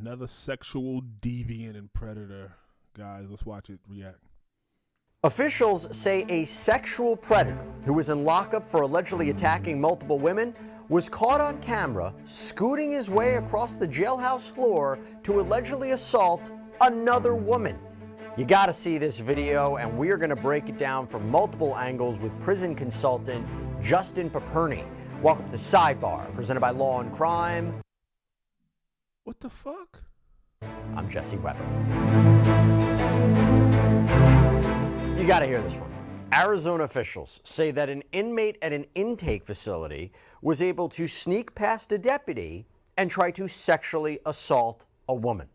Another sexual deviant and predator. Guys, let's watch it react. Officials say a sexual predator who was in lockup for allegedly attacking multiple women was caught on camera scooting his way across the jailhouse floor to allegedly assault another woman. You gotta see this video, and we're gonna break it down from multiple angles with prison consultant Justin Paperny. Welcome to Sidebar, presented by Law and Crime. What the fuck? I'm Jesse Weber. You gotta hear this one. Arizona officials say that an inmate at an intake facility was able to sneak past a deputy and try to sexually assault a woman.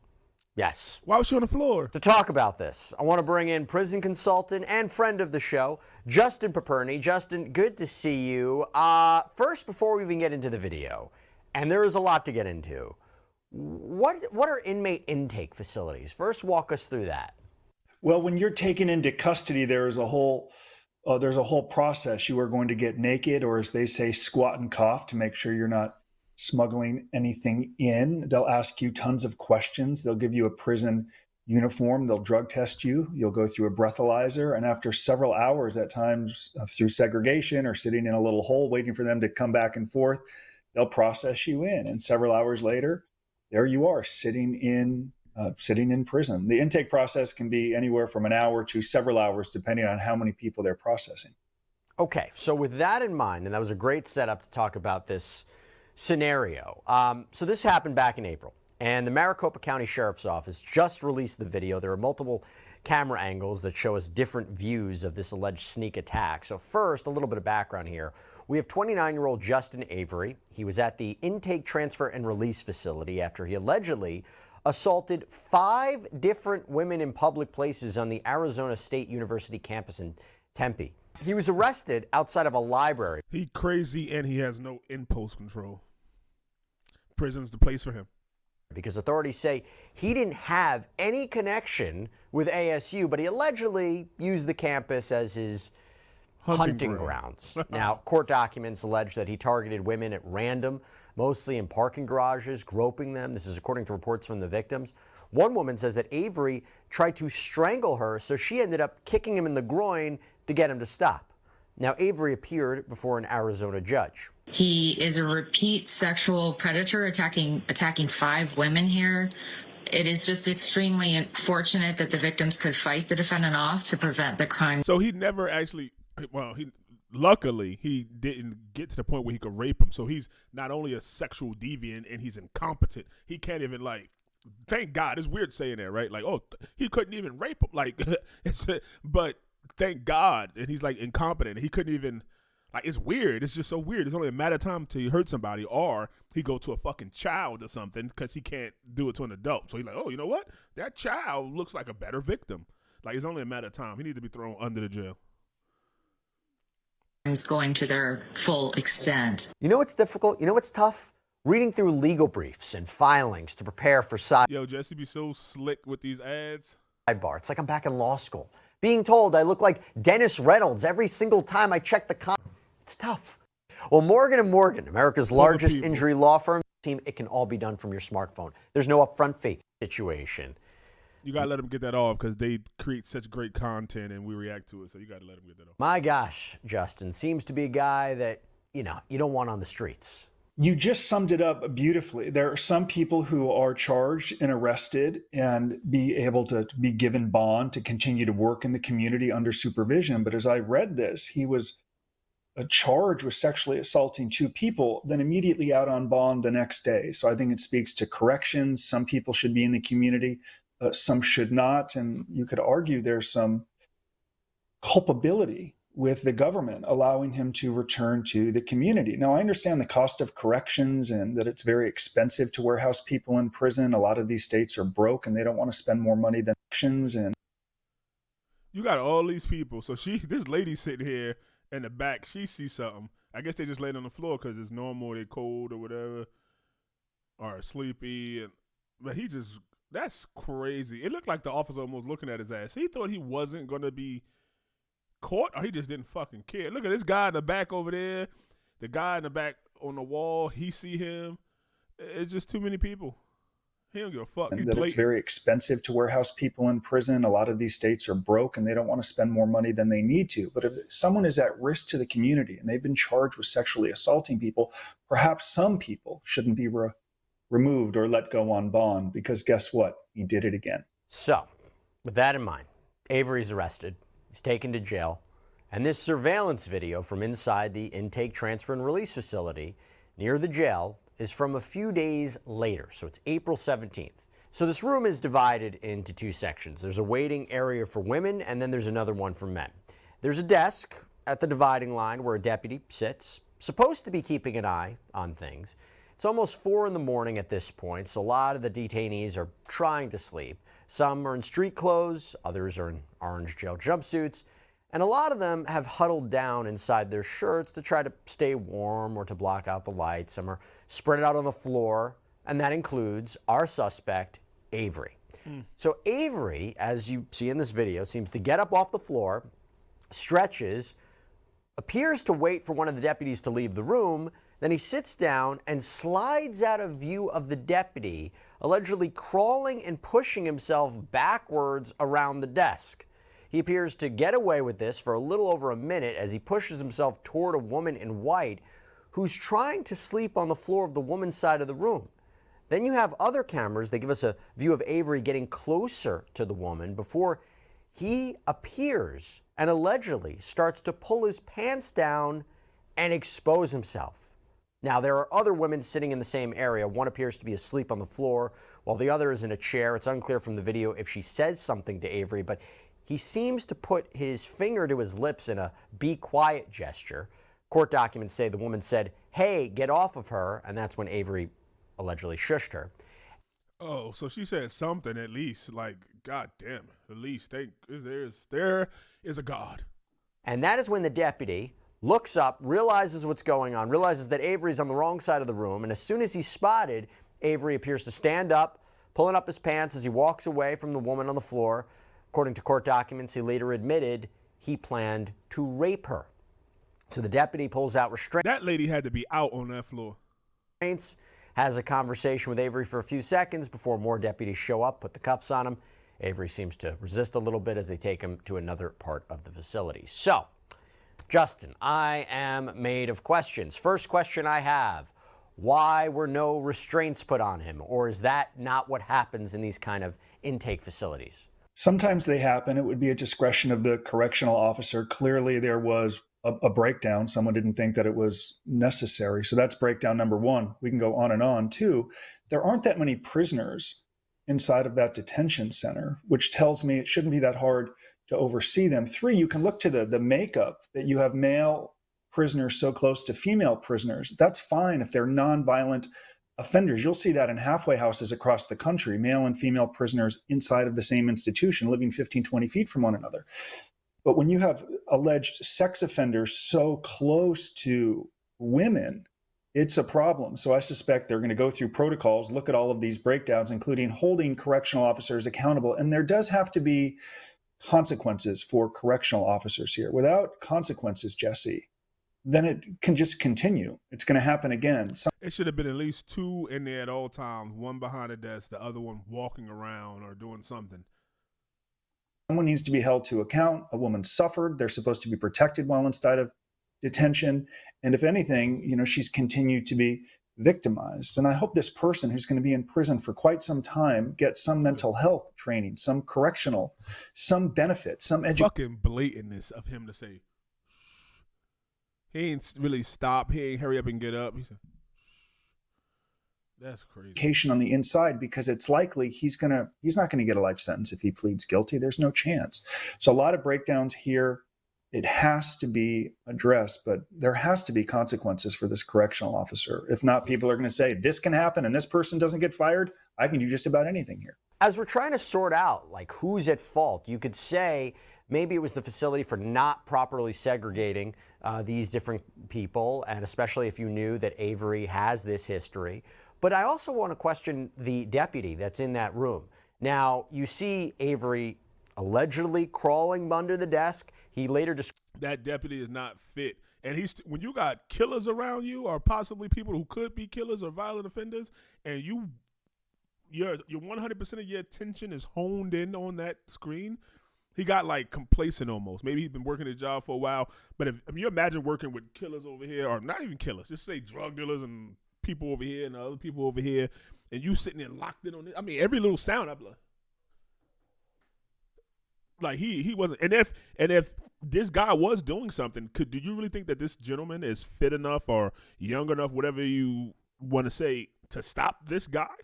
Yes. Why was she on the floor? To talk about this, I want to bring in prison consultant and friend of the show, Justin Paperny. Justin, good to see you. First, before we even get into the video, and there is a lot to get into, what are inmate intake facilities? First, walk us through that. Well, when you're taken into custody, there's a whole process. You are going to get naked, or as they say, squat and cough, to make sure you're not smuggling anything in. They'll ask you tons of questions. They'll give you a prison uniform. They'll drug test you. You'll go through a breathalyzer. And after several hours, at times through segregation or sitting in a little hole waiting for them to come back and forth, they'll process you in. And several hours later, there you are sitting in prison. The intake process can be anywhere from an hour to several hours, depending on how many people they're processing. Okay, so with that in mind, and that was a great setup to talk about this scenario. So this happened back in April, and the Maricopa County Sheriff's Office just released the video. There are multiple camera angles that show us different views of this alleged sneak attack. So first, a little bit of background here. We have 29-year-old Justin Avery. He was at the intake, transfer, and release facility after he allegedly assaulted 5 different women in public places on the Arizona State University campus in Tempe. He was arrested outside of a library. He crazy and he has no impulse control. Prison's the place for him. Because authorities say he didn't have any connection with ASU, but he allegedly used the campus as his hunting grounds. Now, court documents allege that he targeted women at random, mostly in parking garages, groping them. This is according to reports from the victims. One woman says that Avery tried to strangle her, so she ended up kicking him in the groin to get him to stop. Now, Avery appeared before an Arizona judge. He is a repeat sexual predator, attacking 5 women here. It is just extremely unfortunate that the victims could fight the defendant off to prevent the crime. So he never actually, luckily, he didn't get to the point where he could rape him. So he's not only a sexual deviant and he's incompetent, he can't even, thank God. It's weird saying that, right? He couldn't even rape him. But thank God. And he's incompetent. He couldn't even, it's weird. It's just so weird. It's only a matter of time till you hurt somebody, or he go to a fucking child or something because he can't do it to an adult. So he's like, oh, you know what? That child looks like a better victim. It's only a matter of time. He needs to be thrown under the jail. Going to their full extent. You know what's difficult? You know what's tough? Reading through legal briefs and filings to prepare for Yo, Jesse be so slick with these ads. Sidebar. It's like I'm back in law school. Being told I look like Dennis Reynolds every single time I check the It's tough. Well, Morgan & Morgan, America's largest injury law firm team, it can all be done from your smartphone. There's no upfront fee situation. You got to let them get that off because they create such great content and we react to it. So you got to let them get that off. My gosh, Justin seems to be a guy that, you don't want on the streets. You just summed it up beautifully. There are some people who are charged and arrested and be able to be given bond to continue to work in the community under supervision. But as I read this, he was charged with sexually assaulting 2 people, then immediately out on bond the next day. So I think it speaks to corrections. Some people should be in the community. Some should not. And you could argue there's some culpability with the government allowing him to return to the community. Now, I understand the cost of corrections and that it's very expensive to warehouse people in prison. A lot of these states are broke and they don't want to spend more money than corrections. And you got all these people. So this lady sitting here in the back, she sees something. I guess they just laid on the floor because it's normal, they're cold or whatever, or sleepy. But that's crazy. It looked like the officer almost looking at his ass. He thought he wasn't going to be caught, or he just didn't fucking care. Look at this guy in the back over there. The guy in the back on the wall, he see him. It's just too many people. He don't give a fuck. and He's that it's blatant. very expensive to warehouse people in prison. A lot of these states are broke and they don't want to spend more money than they need to. But if someone is at risk to the community and they've been charged with sexually assaulting people, perhaps some people shouldn't be removed or let go on bond, because guess what? He did it again. So, with that in mind, Avery's arrested. He's taken to jail. And this surveillance video from inside the intake, transfer, and release facility near the jail is from a few days later. So it's April 17th. So this room is divided into two sections. There's a waiting area for women, and then there's another one for men. There's a desk at the dividing line where a deputy sits, supposed to be keeping an eye on things. It's almost 4 in the morning at this point, so a lot of the detainees are trying to sleep. Some are in street clothes, others are in orange jail jumpsuits, and a lot of them have huddled down inside their shirts to try to stay warm or to block out the light. Some are spread out on the floor, and that includes our suspect, Avery. So Avery, as you see in this video, seems to get up off the floor, stretches, appears to wait for one of the deputies to leave the room. Then he sits down and slides out of view of the deputy, allegedly crawling and pushing himself backwards around the desk. He appears to get away with this for a little over a minute as he pushes himself toward a woman in white who's trying to sleep on the floor of the woman's side of the room. Then you have other cameras. They give us a view of Avery getting closer to the woman before he appears and allegedly starts to pull his pants down and expose himself. Now, there are other women sitting in the same area. One appears to be asleep on the floor while the other is in a chair. It's unclear from the video if she says something to Avery, but he seems to put his finger to his lips in a be quiet gesture. Court documents say the woman said, "Hey, get off of her," and that's when Avery allegedly shushed her. Oh, so she said something at least. Like, God damn, at least there is a God. And that is when the deputy looks up, realizes what's going on, realizes that Avery's on the wrong side of the room, and as soon as he's spotted, Avery appears to stand up, pulling up his pants as he walks away from the woman on the floor. According to court documents, he later admitted he planned to rape her. So the deputy pulls out restraints. That lady had to be out on that floor. Has a conversation with Avery for a few seconds before more deputies show up, put the cuffs on him. Avery seems to resist a little bit as they take him to another part of the facility. So, Justin, I am made of questions. First question I have, why were no restraints put on him? Or is that not what happens in these kind of intake facilities? Sometimes they happen. It would be a discretion of the correctional officer. Clearly, there was a breakdown. Someone didn't think that it was necessary. So that's breakdown number one. We can go on and on. Two, there aren't that many prisoners inside of that detention center, which tells me it shouldn't be that hard to oversee them. Three, you can look to the makeup that you have male prisoners so close to female prisoners. That's fine if they're nonviolent offenders. You'll see that in halfway houses across the country, male and female prisoners inside of the same institution, living 15, 20 feet from one another. But when you have alleged sex offenders so close to women, it's a problem. So I suspect they're going to go through protocols, look at all of these breakdowns, including holding correctional officers accountable. And there does have to be consequences for correctional officers here. Without consequences, Jesse, then it can just continue. It's going to happen again. It should have been at least two in there at all times, one behind the desk, the other one walking around or doing something. Someone needs to be held to account. A woman suffered. They're supposed to be protected while inside of detention. And if anything, she's continued to be victimized. And I hope this person who's going to be in prison for quite some time gets some mental health training, some correctional, some benefit, some education. Fucking blatantness of him to say, he ain't really stop. He ain't hurry up and get up. He said, that's crazy. On the inside, because it's likely he's not going to get a life sentence if he pleads guilty. There's no chance. So a lot of breakdowns here. It has to be addressed, but there has to be consequences for this correctional officer. If not, people are going to say this can happen and this person doesn't get fired. I can do just about anything here. As we're trying to sort out like who's at fault, you could say maybe it was the facility for not properly segregating these different people, and especially if you knew that Avery has this history. But I also want to question the deputy that's in that room. Now, you see Avery allegedly crawling under the desk. He later described that deputy is not fit. And when you got killers around you or possibly people who could be killers or violent offenders, and you your 100% of your attention is honed in on that screen. He got like complacent almost. Maybe he's been working his job for a while. But if you imagine working with killers over here, or not even killers, just say drug dealers and people over here and other people over here, and you sitting there locked in on it. I mean, every little sound, I'm like he wasn't. And if this guy was doing something, do you really think that this gentleman is fit enough or young enough, whatever you want to say, to stop this guy?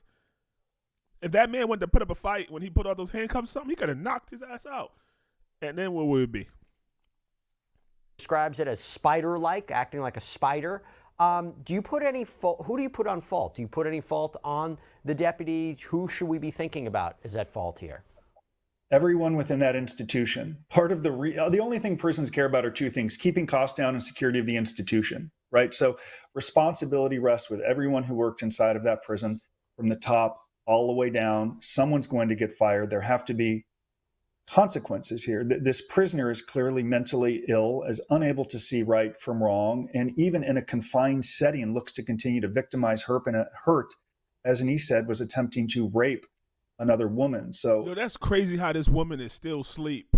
If that man went to put up a fight when he put all those handcuffs or something, he could have knocked his ass out. And then where would it be? Describes it as spider-like, acting like a spider. Do you put any who do you put on fault? Do you put any fault on the deputy? Who should we be thinking about is at fault here? Everyone within that institution. Part of the only thing prisons care about are two things: keeping costs down and security of the institution, right? So responsibility rests with everyone who worked inside of that prison, from the top all the way down. Someone's going to get fired. There have to be consequences here. This prisoner is clearly mentally ill, is unable to see right from wrong, and even in a confined setting looks to continue to victimize, hurt, as Anise said, was attempting to rape another woman. So that's crazy how this woman is still asleep.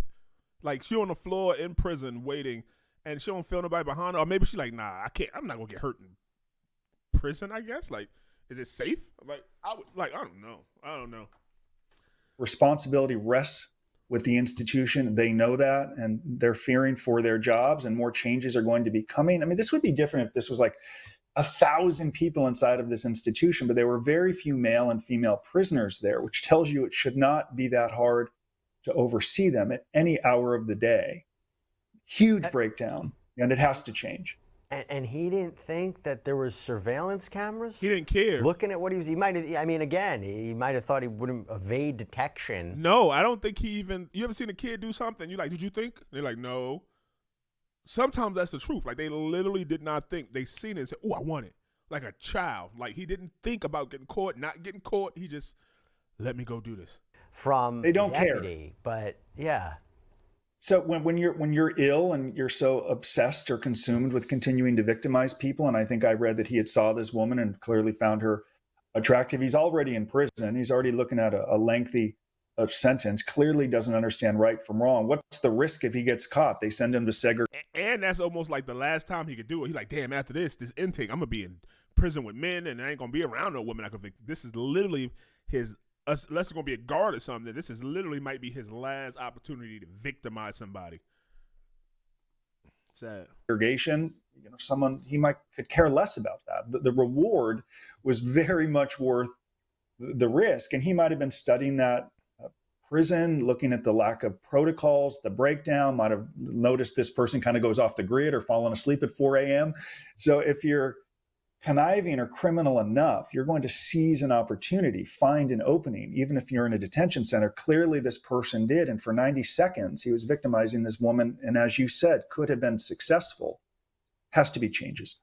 Like, she on the floor in prison waiting, and she don't feel nobody behind her. Or maybe she's like, nah, I can't. I'm not gonna get hurt in prison, I guess. Like, is it safe? I don't know. Responsibility rests with the institution. They know that, and they're fearing for their jobs, and more changes are going to be coming. I mean, this would be different if this was like 1,000 people inside of this institution, but there were very few male and female prisoners there, which tells you it should not be that hard to oversee them at any hour of the day. Huge breakdown, and it has to change. And he didn't think that there was surveillance cameras? He didn't care. Looking at what he might have, I mean, again, he might have thought he wouldn't evade detection. No, I don't think he even, you ever seen a kid do something? You're like, did you think? They're like, no. Sometimes that's the truth. Like, they literally did not think. They seen it and said, oh, I want it. Like a child. Like, he didn't think about getting caught, not getting caught. He just, let me go do this. From they don't deputy, care. But yeah. So when you're ill and you're so obsessed or consumed with continuing to victimize people, and I think I read that he had saw this woman and clearly found her attractive. He's already in prison. He's already looking at a lengthy sentence. Clearly doesn't understand right from wrong. What's the risk if he gets caught? They send him to segregation. And that's almost like the last time he could do it. He's like, damn, after this intake, I'm gonna be in prison with men, and I ain't gonna be around no women I could vict. This is literally his. Unless it's going to be a guard or something, this is literally might be his last opportunity to victimize somebody. Sad. Segregation, someone he could care less about that. The reward was very much worth the risk, and he might have been studying that prison, looking at the lack of protocols, the breakdown. Might have noticed this person kind of goes off the grid or falling asleep at 4 a.m. So if you're conniving or criminal enough, you're going to seize an opportunity, find an opening, even if you're in a detention center. Clearly this person did, and for 90 seconds he was victimizing this woman, and as you said, could have been successful. Has to be changes.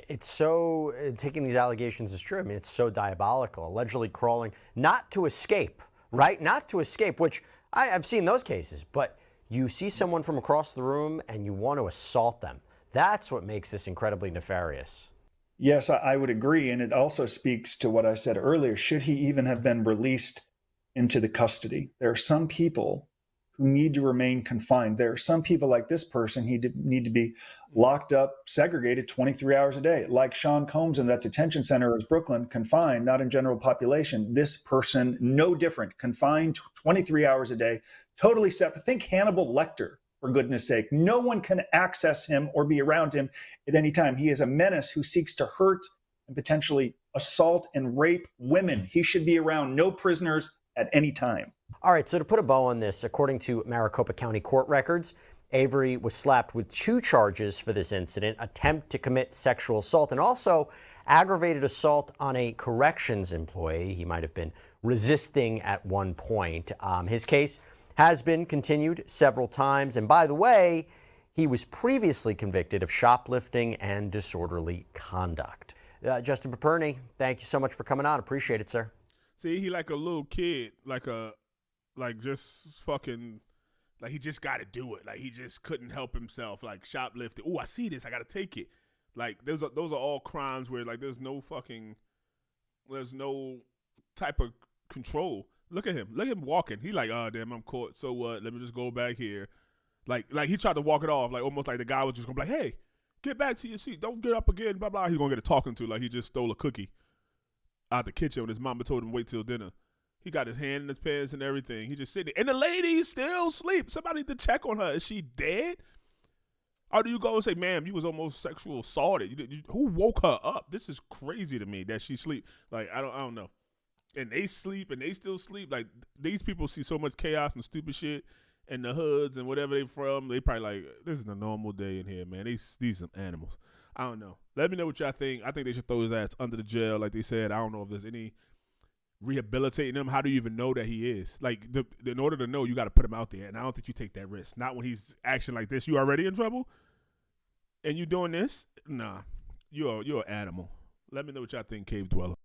It's so, taking these allegations is true. I mean, it's so diabolical, allegedly crawling, not to escape, right? Not to escape, which I've seen those cases, but you see someone from across the room and you want to assault them. That's what makes this incredibly nefarious. Yes, I would agree. And it also speaks to what I said earlier. Should he even have been released into the custody? There are some people who need to remain confined. There are some people like this person who need to be locked up, segregated 23 hours a day. Like Sean Combs in that detention center in Brooklyn, confined, not in general population. This person, no different, confined 23 hours a day, totally separate. Think Hannibal Lecter. For goodness sake, no one can access him or be around him at any time. He is a menace who seeks to hurt and potentially assault and rape women. He should be around no prisoners at any time. All right, so to put a bow on this, according to Maricopa County court records, Avery was slapped with 2 charges for this incident: attempt to commit sexual assault and also aggravated assault on a corrections employee. He might have been resisting at one point. His case has been continued several times. And by the way, he was previously convicted of shoplifting and disorderly conduct. Justin Paperny, thank you so much for coming on. Appreciate it, sir. See, he like a little kid, like just fucking, like he just got to do it. Like he just couldn't help himself, like shoplifting. Oh, I see this, I got to take it. Like those are all crimes where like there's no type of control. Look at him. Look at him walking. He like, oh damn, I'm caught. So what? Let me just go back here. Like he tried to walk it off, like almost like the guy was just gonna be like, hey, get back to your seat. Don't get up again. Blah blah. He's gonna get a talking to like he just stole a cookie out the kitchen when his mama told him wait till dinner. He got his hand in his pants and everything. He just sitting there. And the lady still sleep. Somebody need to check on her. Is she dead? Or do you go and say, ma'am, you was almost sexual assaulted? Who woke her up? This is crazy to me that she sleep. Like, I don't know. And they sleep and they still sleep. Like, these people see so much chaos and stupid shit in the hoods and whatever they from. They probably like, this is a normal day in here, man. These some animals. I don't know. Let me know what y'all think. I think they should throw his ass under the jail, like they said. I don't know if there's any rehabilitating him. How do you even know that he is? Like, in order to know, you got to put him out there. And I don't think you take that risk. Not when he's acting like this. You already in trouble? And you doing this? Nah. You're an animal. Let me know what y'all think, Cave Dweller.